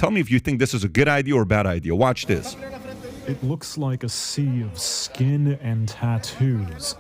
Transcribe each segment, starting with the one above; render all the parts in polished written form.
Tell me if you think this is a good idea or a bad idea. Watch this. It looks like a sea of skin and tattoos.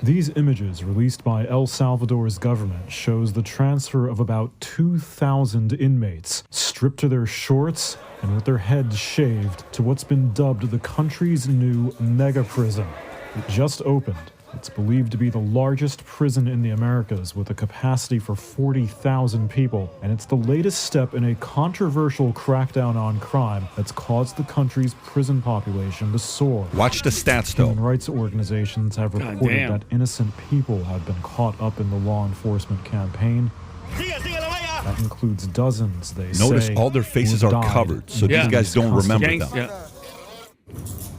These images released by El Salvador's government shows the transfer of about 2,000 inmates stripped to their shorts and with their heads shaved to what's been dubbed the country's new mega prison. It just opened. It's believed to be the largest prison in the Americas with a capacity for 40,000 people, and it's the latest step in a controversial crackdown on crime that's caused the country's prison population to soar. Watch the stats, though. Human rights organizations have reported that innocent people have been caught up in the law enforcement campaign. That includes dozens, they say. Notice all their faces are covered, so these guys don't remember them.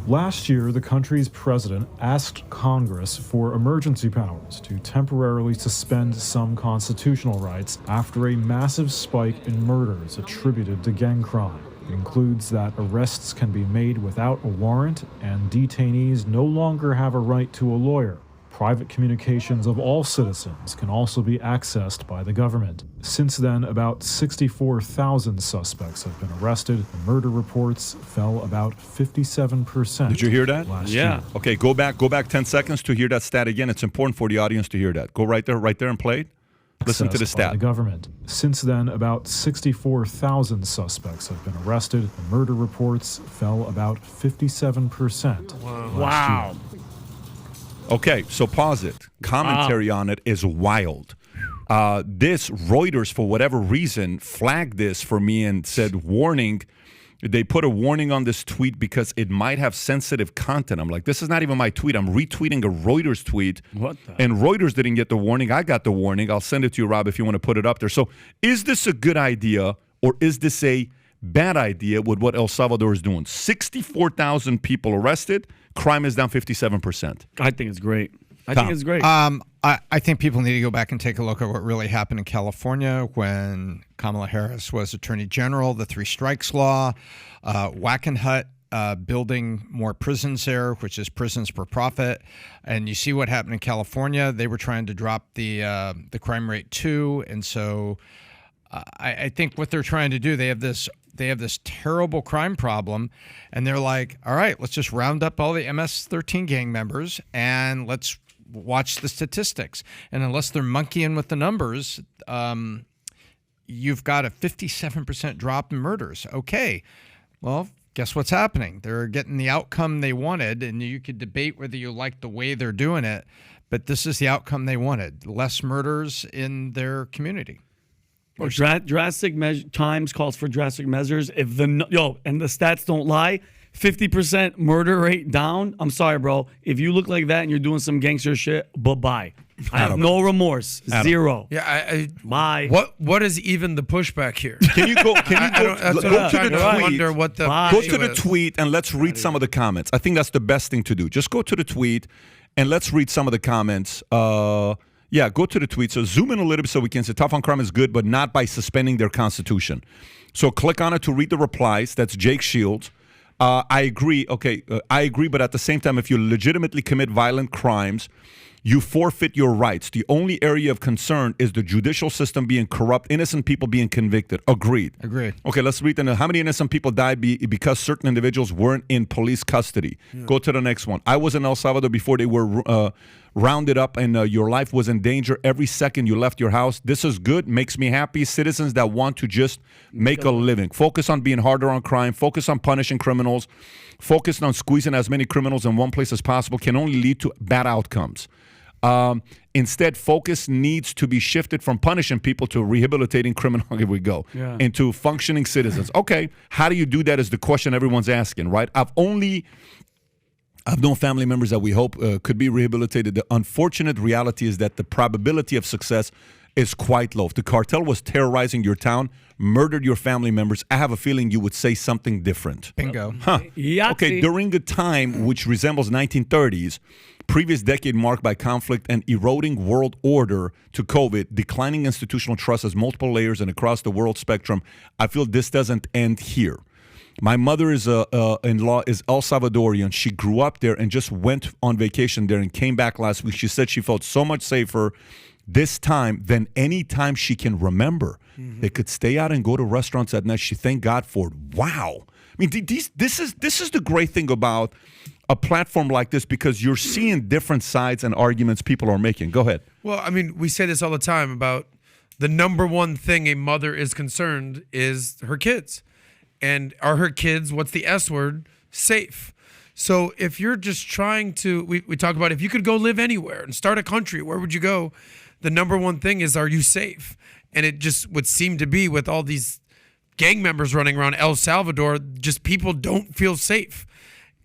Last year, the country's president asked Congress for emergency powers to temporarily suspend some constitutional rights after a massive spike in murders attributed to gang crime. It includes that arrests can be made without a warrant and detainees no longer have a right to a lawyer. Private communications of all citizens can also be accessed by the government. Since then, about 64,000 suspects have been arrested. The murder reports fell about 57%. Did you hear that? Last year. Okay, go back 10 seconds to hear that stat again. It's important for the audience to hear that. Go right there and play it. Listen to the stat. The government. Since then, about 64,000 suspects have been arrested. The murder reports fell about 57%. Wow. Okay, so pause it. Commentary on it is wild. This Reuters, for whatever reason, flagged this for me and said, warning. They put a warning on this tweet because it might have sensitive content. I'm like, this is not even my tweet. I'm retweeting a Reuters tweet. What the? And Reuters didn't get the warning. I got the warning. I'll send it to you, Rob, if you want to put it up there. So is this a good idea or is this a bad idea with what El Salvador is doing? 64,000 people arrested. Crime is down 57%. I think it's great. I think it's great. I think people need to go back and take a look at what really happened in California when Kamala Harris was Attorney General, the three strikes law, Wackenhut building more prisons there, which is prisons for profit. And you see what happened in California. They were trying to drop the crime rate too. And so I think what they're trying to do, they have this terrible crime problem, and they're like, all right, let's just round up all the MS-13 gang members and let's watch the statistics. And unless they're monkeying with the numbers, you've got a 57% drop in murders. Okay, well, guess what's happening? They're getting the outcome they wanted, and you could debate whether you like the way they're doing it, but this is the outcome they wanted, less murders in their community. Drastic times calls for drastic measures. If and the stats don't lie, 50% murder rate down. I'm sorry, bro. If you look like that and you're doing some gangster shit, bye-bye. I have no remorse. Zero. Yeah. Bye. What is even the pushback here? Can you go to the tweet and let's read some of the comments. I think that's the best thing to do. Just go to the tweet and let's read some of the comments. Yeah, go to the tweet. So zoom in a little bit so we can say tough on crime is good, but not by suspending their constitution. So click on it to read the replies. That's Jake Shields. I agree. Okay, I agree. But at the same time, if you legitimately commit violent crimes, you forfeit your rights. The only area of concern is the judicial system being corrupt, innocent people being convicted. Agreed. Okay, let's read them. How many innocent people died because certain individuals weren't in police custody? Yeah. Go to the next one. I was in El Salvador before they were rounded up and your life was in danger every second you left your house. This is good, makes me happy. Citizens that want to just make a living. Focus on being harder on crime. Focus on punishing criminals. Focus on squeezing as many criminals in one place as possible can only lead to bad outcomes. Instead, focus needs to be shifted from punishing people to rehabilitating criminals. Here we go. Yeah. Into functioning citizens. Okay, how do you do that is the question everyone's asking, right? I've known family members that we hope could be rehabilitated. The unfortunate reality is that the probability of success is quite low. If the cartel was terrorizing your town, murdered your family members, I have a feeling you would say something different. Bingo. Okay, during a time which resembles 1930s, previous decade marked by conflict and eroding world order to COVID, declining institutional trust as multiple layers and across the world spectrum, I feel this doesn't end here. My mother is in-law is El Salvadorian. She grew up there and just went on vacation there and came back last week. She said she felt so much safer this time than any time she can remember. They could stay out and go to restaurants at night. She thanked God for it. Wow. I mean, this is the great thing about a platform like this, because you're seeing different sides and arguments people are making. Go ahead. Well, I mean, we say this all the time about the number one thing a mother is concerned is her kids. And are her kids, what's the S word, safe? So if you're just trying to, we talk about if you could go live anywhere and start a country, where would you go? The number one thing is, are you safe? And it just would seem to be with all these gang members running around El Salvador, just people don't feel safe.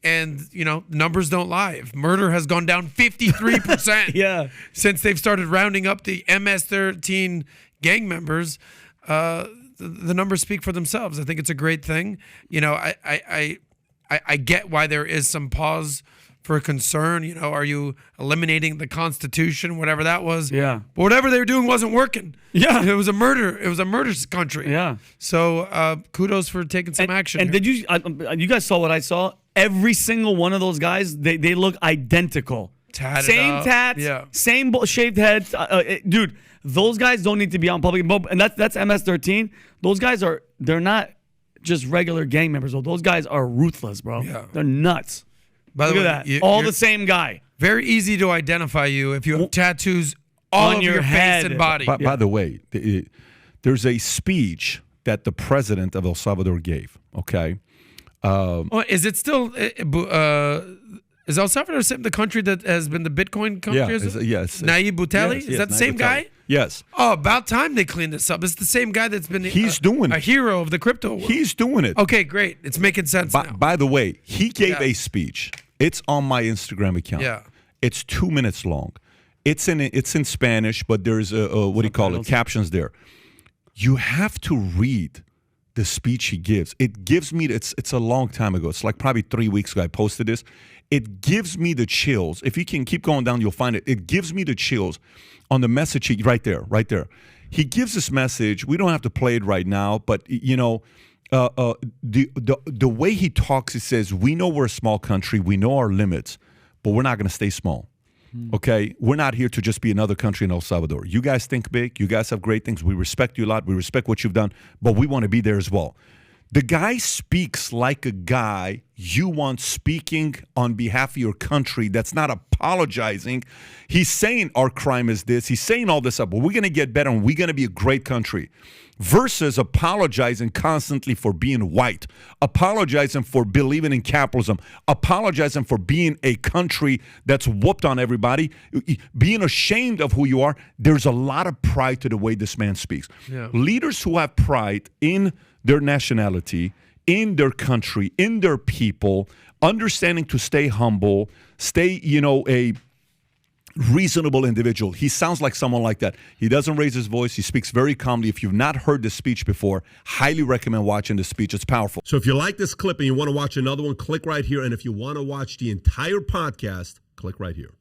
And, numbers don't lie. Murder has gone down 53% since they've started rounding up the MS-13 gang members. The numbers speak for themselves. I think it's a great thing. I get why there is some pause for concern. Are you eliminating the Constitution, whatever that was? Yeah. But whatever they were doing wasn't working. Yeah. It was a murder. It was a murder country. Yeah. So kudos for taking some action. And here. did you guys saw what I saw? Every single one of those guys, they look identical. Tatted same up. tats, Yeah. same shaved heads. Dude, those guys don't need to be on public. And that's MS-13. Those guys they're not just regular gang members. Though. Those guys are ruthless, bro. Yeah. They're nuts. By the Look way, at that. All the same guy. Very easy to identify you if you have tattoos all On over your your head. face and body. By the way, there's a speech that the president of El Salvador gave, okay? Is it still? Is El Salvador the country that has been the Bitcoin country? Yes. Nayib Bukele? Yes, Is that the Nayib same Bukele. guy? Yes. Oh, about time they cleaned this up. It's the same guy that's been He's doing a it. hero of the crypto world. He's doing it. Okay, great. It's making sense now. By the way, he gave Yeah. a speech. It's on my Instagram account. Yeah. It's 2 minutes long. It's in Spanish, but there's what do you call it? Captions there. You have to read the speech he gives. It gives me it's a long time ago. It's like probably 3 weeks ago I posted this. It gives me the chills. If you can keep going down, you'll find it. It gives me the chills on the message right there. He gives this message. We don't have to play it right now, but the way he talks, he says, we know we're a small country, we know our limits, but we're not going to stay small. Okay? We're not here to just be another country in El Salvador. You guys think big. You guys have great things. We respect you a lot. We respect what you've done, but we want to be there as well. The guy speaks like a guy you want speaking on behalf of your country that's not apologizing. He's saying our crime is this. He's saying all this stuff, but we're going to get better and we're going to be a great country. Versus apologizing constantly for being white, apologizing for believing in capitalism, apologizing for being a country that's whooped on everybody, being ashamed of who you are. There's a lot of pride to the way this man speaks. Yeah. Leaders who have pride in their nationality, in their country, in their people, understanding to stay humble, stay, a reasonable individual. He sounds like someone like that. He doesn't raise his voice. He speaks very calmly. If you've not heard this speech before, highly recommend watching this speech. It's powerful. So if you like this clip and you want to watch another one, click right here. And if you want to watch the entire podcast, click right here.